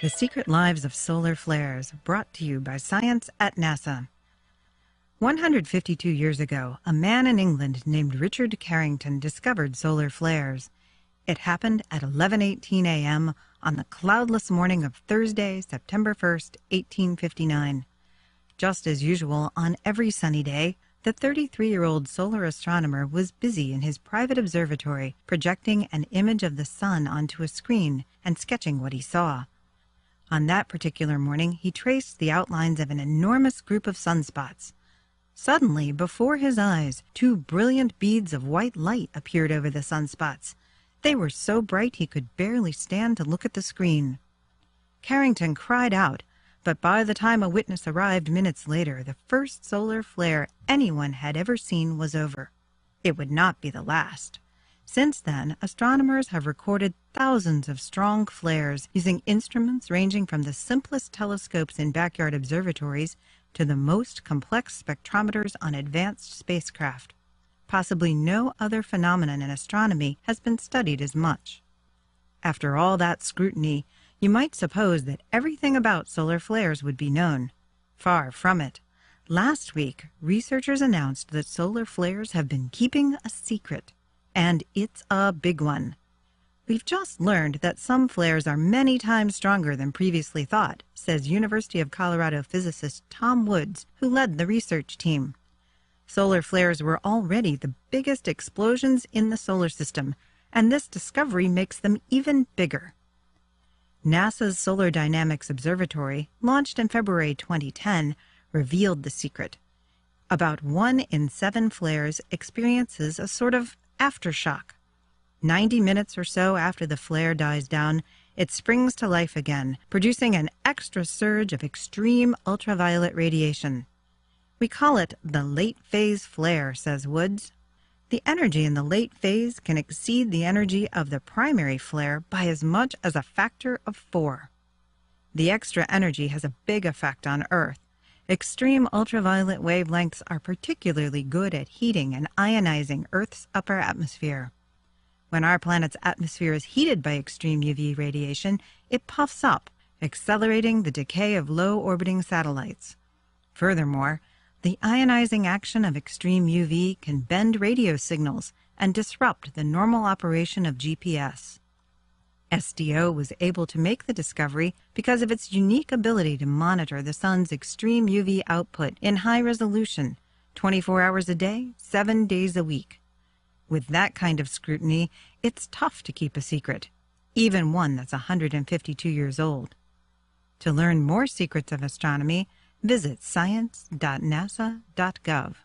The Secret Lives of Solar Flares, brought to you by Science at NASA. 152 years ago, a man in England named Richard Carrington discovered solar flares. It happened at 11:18 a.m. on the cloudless morning of Thursday, September 1st, 1859. Just as usual, on every sunny day, the 33-year-old solar astronomer was busy in his private observatory, projecting an image of the sun onto a screen and sketching what he saw. On that particular morning, he traced the outlines of an enormous group of sunspots. Suddenly, before his eyes, two brilliant beads of white light appeared over the sunspots. They were so bright he could barely stand to look at the screen. Carrington cried out, but by the time a witness arrived minutes later, the first solar flare anyone had ever seen was over. It would not be the last. Since then, astronomers have recorded thousands of strong flares using instruments ranging from the simplest telescopes in backyard observatories to the most complex spectrometers on advanced spacecraft. Possibly no other phenomenon in astronomy has been studied as much. After all that scrutiny, you might suppose that everything about solar flares would be known. Far from it. Last week, researchers announced that solar flares have been keeping a secret. And it's a big one. We've just learned that some flares are many times stronger than previously thought, says University of Colorado physicist Tom Woods, who led the research team. Solar flares were already the biggest explosions in the solar system, and this discovery makes them even bigger. NASA's Solar Dynamics Observatory, launched in February 2010, revealed the secret. About 1 in 7 flares experiences a sort of aftershock. 90 minutes or so after the flare dies down, it springs to life again, producing an extra surge of extreme ultraviolet radiation. We call it the late phase flare, says Woods. The energy in the late phase can exceed the energy of the primary flare by as much as a factor of 4. The extra energy has a big effect on Earth. Extreme ultraviolet wavelengths are particularly good at heating and ionizing Earth's upper atmosphere. When our planet's atmosphere is heated by extreme UV radiation, it puffs up, accelerating the decay of low-orbiting satellites. Furthermore, the ionizing action of extreme UV can bend radio signals and disrupt the normal operation of GPS. SDO was able to make the discovery because of its unique ability to monitor the sun's extreme UV output in high resolution, 24 hours a day, 7 days a week. With that kind of scrutiny, it's tough to keep a secret, even one that's 152 years old. To learn more secrets of astronomy, visit science.nasa.gov.